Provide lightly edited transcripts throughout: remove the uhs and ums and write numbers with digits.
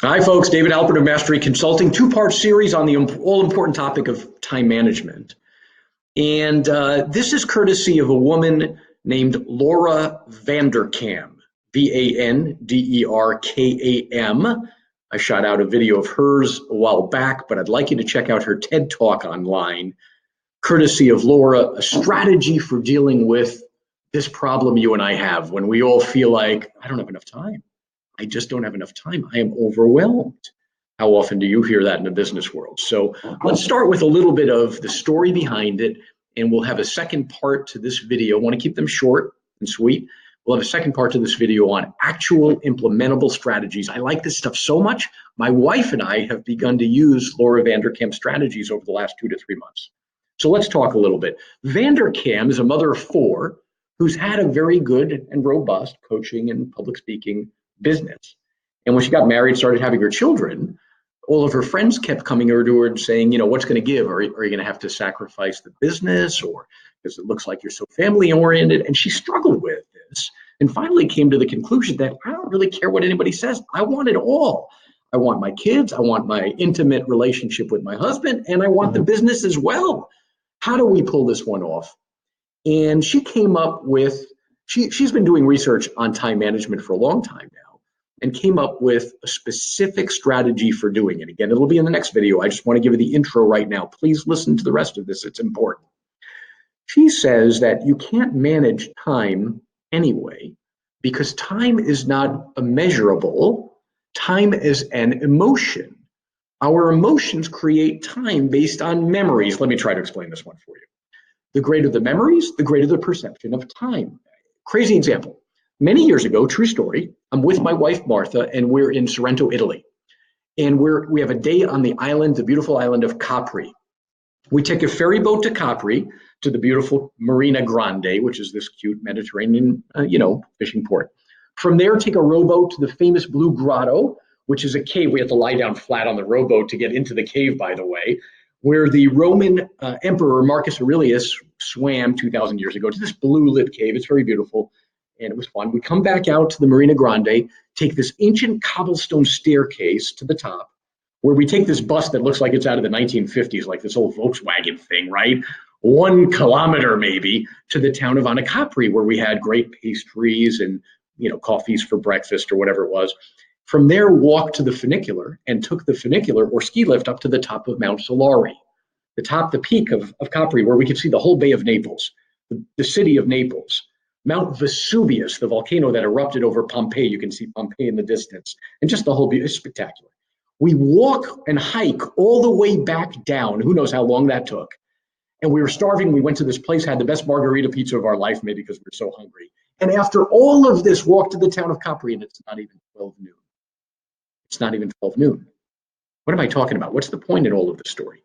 Hi, folks. David Alpert of Mastery Consulting, two-part series on the all-important topic of time management. And this is courtesy of a woman named Laura Vanderkam, Vanderkam. I shot out a video of hers a while back, but I'd like you to check out her TED Talk online, courtesy of Laura, a strategy for dealing with this problem you and I have when we all feel like, I don't have enough time. I just don't have enough time. I am overwhelmed. How often do you hear that in the business world? So let's start with a little bit of the story behind it, and we'll have a second part to this video. I want to keep them short and sweet. We'll have a second part to this video on actual implementable strategies. I like this stuff so much. My wife and I have begun to use Laura Vanderkam strategies over the last 2 to 3 months. So let's talk a little bit. Vanderkam is a mother of 4 who's had a very good and robust coaching and public speaking business. And when she got married, started having her children, all of her friends kept coming to her and saying, what's going to give? Are you going to have to sacrifice the business? Or because it looks like you're so family oriented? And she struggled with this and finally came to the conclusion that I don't really care what anybody says. I want it all. I want my kids. I want my intimate relationship with my husband, and I want the business as well. How do we pull this one off? And she came up with, she's been doing research on time management for a long time now, and came up with a specific strategy for doing it. Again, it'll be in the next video. I just want to give you the intro right now. Please listen to the rest of this. It's important. She says that you can't manage time anyway because time is not a measurable. Time is an emotion. Our emotions create time based on memories. Let me try to explain this one for you. The greater the memories, the greater the perception of time. Crazy example. Many years ago, true story, I'm with my wife, Martha, and we're in Sorrento, Italy. And we have a day on the island, the beautiful island of Capri. We take a ferry boat to Capri, to the beautiful Marina Grande, which is this cute Mediterranean, fishing port. From there, take a rowboat to the famous Blue Grotto, which is a cave. We have to lie down flat on the rowboat to get into the cave, by the way, where the Roman Emperor Marcus Aurelius swam 2,000 years ago to this blue lit cave. It's very beautiful. And it was fun. We come back out to the Marina Grande, take this ancient cobblestone staircase to the top, where we take this bus that looks like it's out of the 1950s, like this old Volkswagen thing, right? 1 kilometer maybe to the town of Anacapri, where we had great pastries and coffees for breakfast or whatever it was. From there, walked to the funicular and took the funicular or ski lift up to the top of Mount Solari, the peak of Capri, where we could see the whole Bay of Naples, the city of Naples. Mount Vesuvius, the volcano that erupted over Pompeii. You can see Pompeii in the distance. And just the whole view is spectacular. We walk and hike all the way back down. Who knows how long that took? And we were starving. We went to this place, had the best margarita pizza of our life, maybe because we were so hungry. And after all of this, walked to the town of Capri, and it's not even 12 noon. It's not even 12 noon. What am I talking about? What's the point in all of this story?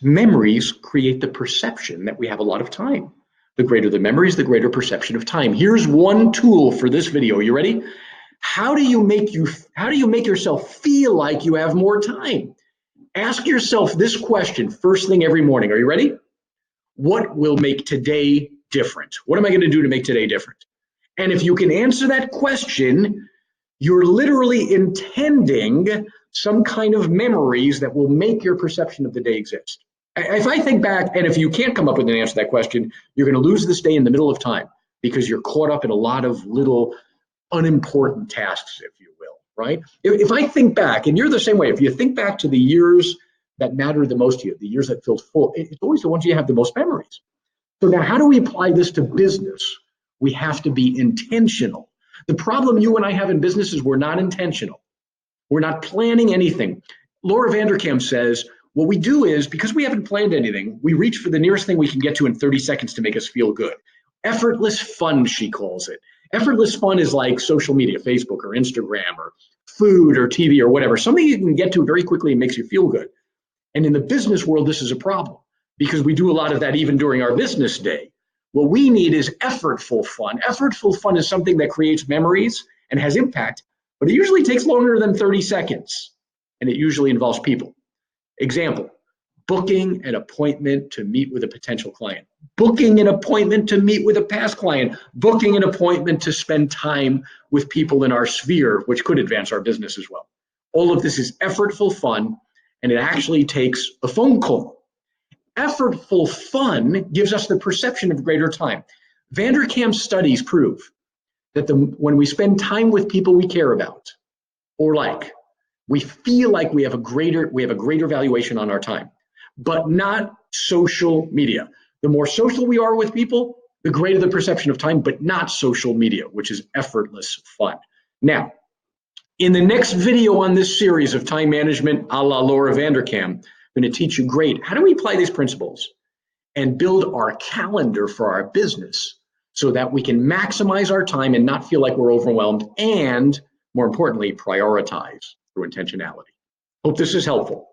Memories create the perception that we have a lot of time. The greater the memories, the greater perception of time. Here's one tool for this video. You ready? How do you make yourself feel like you have more time? Ask yourself this question first thing every morning. Are you ready? What will make today different? What am I going to do to make today different? And if you can answer that question, you're literally intending some kind of memories that will make your perception of the day exist. If I think back, and if you can't come up with an answer to that question, you're going to lose this day in the middle of time because you're caught up in a lot of little unimportant tasks, if you will, right? If I think back, and you're the same way, if you think back to the years that matter the most to you, the years that feel full, it's always the ones you have the most memories. So now how do we apply this to business? We have to be intentional. The problem you and I have in business is we're not intentional. We're not planning anything. Laura Vanderkam says, what we do is, because we haven't planned anything, we reach for the nearest thing we can get to in 30 seconds to make us feel good. Effortless fun, she calls it. Effortless fun is like social media, Facebook or Instagram or food or TV or whatever, something you can get to very quickly and makes you feel good. And in the business world, this is a problem because we do a lot of that even during our business day. What we need is effortful fun. Effortful fun is something that creates memories and has impact, but it usually takes longer than 30 seconds, and it usually involves people. Example, booking an appointment to meet with a potential client, booking an appointment to meet with a past client, booking an appointment to spend time with people in our sphere, which could advance our business as well. All of this is effortful fun, and it actually takes a phone call. Effortful fun gives us the perception of greater time. Vanderkam's studies prove that when we spend time with people we care about or like, we feel like we have a greater valuation on our time, but not social media. The more social we are with people, the greater the perception of time, but not social media, which is effortless fun. Now, in the next video on this series of time management a la Laura Vanderkam, I'm going to teach you great. How do we apply these principles and build our calendar for our business so that we can maximize our time and not feel like we're overwhelmed, and more importantly, prioritize through intentionality. Hope this is helpful.